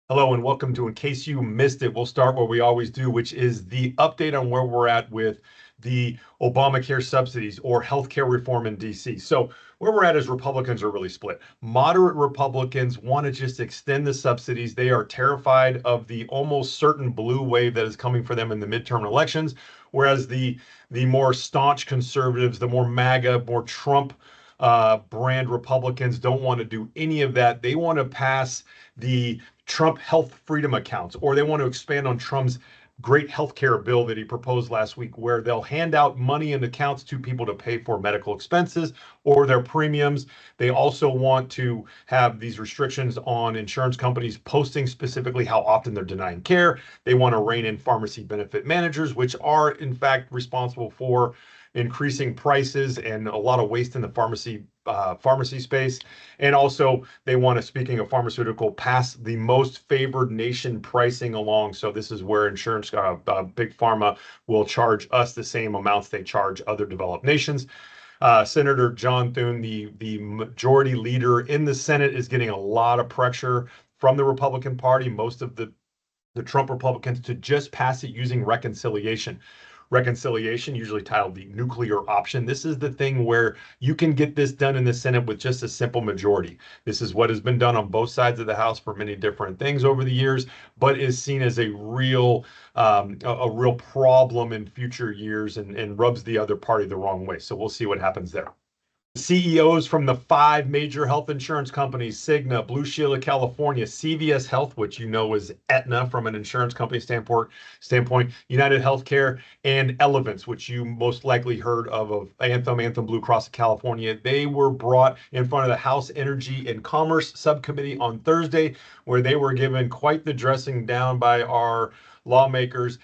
Hello and welcome to In Case You Missed It. We'll start where we always do, which is the update on where we're at with the Obamacare subsidies or healthcare reform in DC. So, where we're at is Republicans are really split. Moderate Republicans want to just extend the subsidies. They are terrified of the almost certain blue wave that is coming for them in the midterm elections, whereas the more staunch conservatives, the more MAGA, more Trump brand Republicans don't want to do any of that. They want to pass the Trump health freedom accounts, or they want to expand on Trump's great healthcare bill that he proposed last week, where they'll hand out money and accounts to people to pay for medical expenses or their premiums. They also want to have these restrictions on insurance companies posting specifically how often they're denying care. They want to rein in pharmacy benefit managers, which are in fact responsible for increasing prices and a lot of waste in the pharmacy space. And also, they want to, speaking of pharmaceutical, pass the most favored nation pricing along. So this is where insurance, big pharma, will charge us the same amounts they charge other developed nations. Senator John Thune, the majority leader in the Senate, is getting a lot of pressure from the Republican Party, most of the Trump Republicans, to just pass it using reconciliation, usually titled the nuclear option. This is the thing where you can get this done in the Senate with just a simple majority. This is what has been done on both sides of the House for many different things over the years, but is seen as a real problem in future years and rubs the other party the wrong way. So we'll see what happens there. CEOs from the five major health insurance companies, Cigna, Blue Shield of California, CVS Health, which you know is Aetna from an insurance company standpoint, United Healthcare, and Elevance, which you most likely heard of Anthem Blue Cross of California. They were brought in front of the House Energy and Commerce Subcommittee on Thursday, where they were given quite the dressing down by our lawmakers,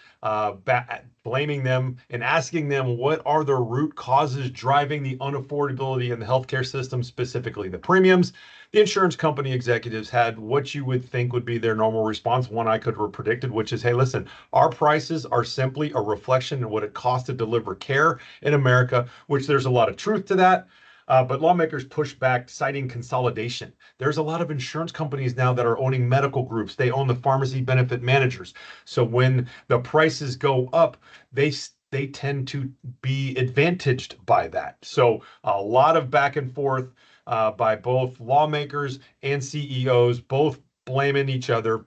blaming them and asking them what are the root causes driving the unaffordability in the healthcare system, specifically the premiums. The insurance company executives had what you would think would be their normal response, one I could have predicted, which is, hey, listen, our prices are simply a reflection of what it costs to deliver care in America, which there's a lot of truth to that. But lawmakers pushed back, citing consolidation. There's a lot of insurance companies now that are owning medical groups. They own the pharmacy benefit managers. So when the prices go up, they tend to be advantaged by that. So a lot of back and forth by both lawmakers and CEOs, both blaming each other.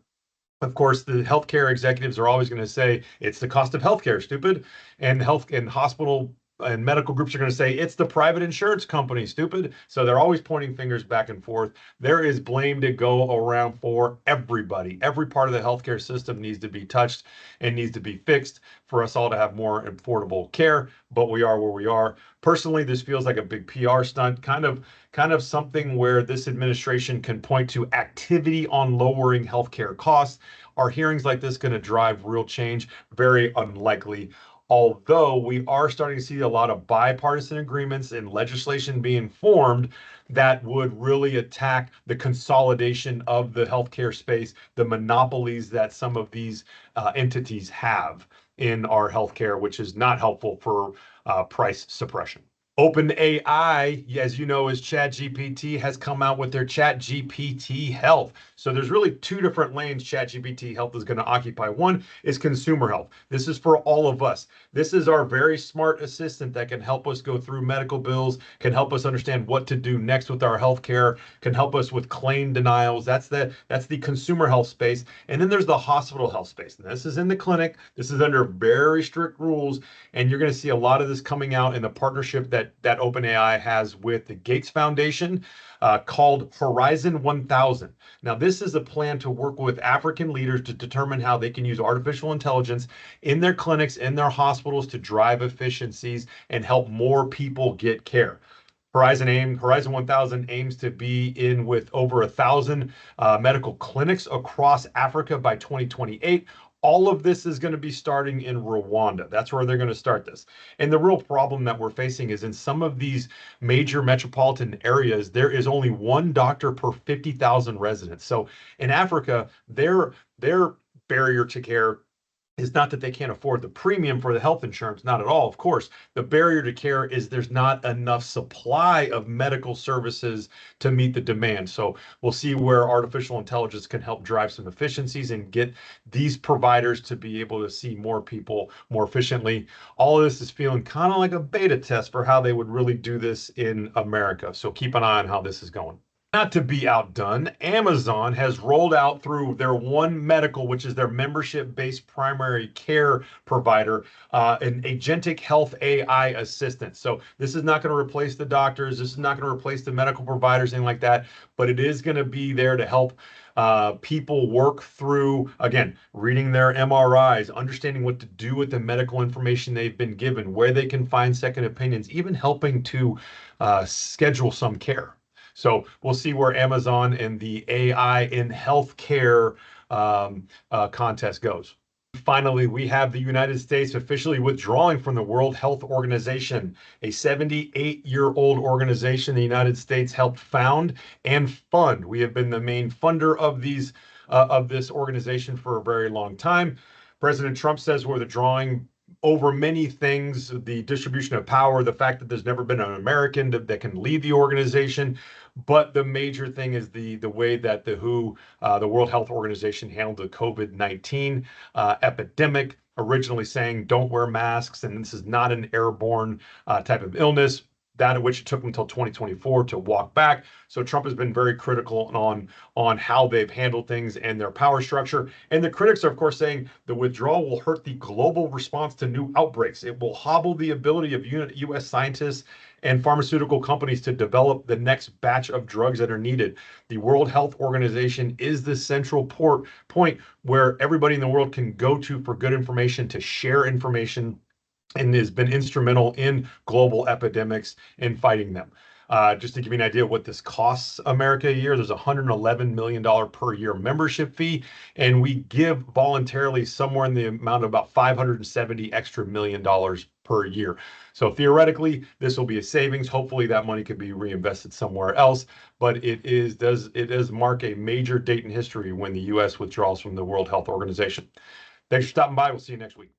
Of course, the healthcare executives are always going to say it's the cost of healthcare, stupid, and health and hospital and medical groups are going to say it's the private insurance company, stupid. So they're always pointing fingers back and forth. There is blame to go around for everybody. Every part of the healthcare system needs to be touched and needs to be fixed for us all to have more affordable care. But we are where we are. Personally, this feels like a big PR stunt, kind of something where this administration can point to activity on lowering healthcare costs. Are hearings like this going to drive real change? Very unlikely, although we are starting to see a lot of bipartisan agreements and legislation being formed that would really attack the consolidation of the healthcare space, the monopolies that some of these entities have in our healthcare, which is not helpful for price suppression. OpenAI, as you know, is ChatGPT, has come out with their ChatGPT Health. So there's really two different lanes ChatGPT Health is going to occupy. One is consumer health. This is for all of us. This is our very smart assistant that can help us go through medical bills, can help us understand what to do next with our health care, can help us with claim denials. That's the consumer health space. And then there's the hospital health space. And this is in the clinic. This is under very strict rules. And you're going to see a lot of this coming out in the partnership that OpenAI has with the Gates Foundation, called Horizon 1000. Now, this is a plan to work with African leaders to determine how they can use artificial intelligence in their clinics, in their hospitals, to drive efficiencies and help more people get care. Horizon 1000 aims to be in with over 1,000 medical clinics across Africa by 2028. All of this is going to be starting in Rwanda. That's where they're going to start this. And the real problem that we're facing is in some of these major metropolitan areas, there is only one doctor per 50,000 residents. So in Africa, their barrier to care is not that they can't afford the premium for the health insurance, not at all. Of course, the barrier to care is there's not enough supply of medical services to meet the demand. So we'll see where artificial intelligence can help drive some efficiencies and get these providers to be able to see more people more efficiently. All of this is feeling kind of like a beta test for how they would really do this in America. So keep an eye on how this is going. Not to be outdone, Amazon has rolled out through their One Medical, which is their membership-based primary care provider, an agentic health AI assistant. So this is not going to replace the doctors. This is not going to replace the medical providers, anything like that. But it is going to be there to help people work through, again, reading their MRIs, understanding what to do with the medical information they've been given, where they can find second opinions, even helping to schedule some care. So we'll see where Amazon and the AI in healthcare contest goes. Finally, we have the United States officially withdrawing from the World Health Organization, a 78-year-old organization the United States helped found and fund. We have been the main funder of this organization for a very long time. President Trump says we're withdrawing over many things, the distribution of power, the fact that there's never been an American that can lead the organization. But the major thing is the way that the WHO, the World Health Organization, handled the COVID-19 epidemic, originally saying don't wear masks, and this is not an airborne type of illness. That at which it took them until 2024 to walk back. So Trump has been very critical on how they've handled things and their power structure. And the critics are, of course, saying the withdrawal will hurt the global response to new outbreaks. It will hobble the ability of U.S. scientists and pharmaceutical companies to develop the next batch of drugs that are needed. The World Health Organization is the central point where everybody in the world can go to for good information, to share information, and has been instrumental in global epidemics in fighting them. Just to give you an idea of what this costs America a year, there's a $111 million per year membership fee, and we give voluntarily somewhere in the amount of about $570 extra million per year. So theoretically, this will be a savings. Hopefully that money could be reinvested somewhere else, but it does mark a major date in history when the U.S. withdraws from the World Health Organization. Thanks for stopping by. We'll see you next week.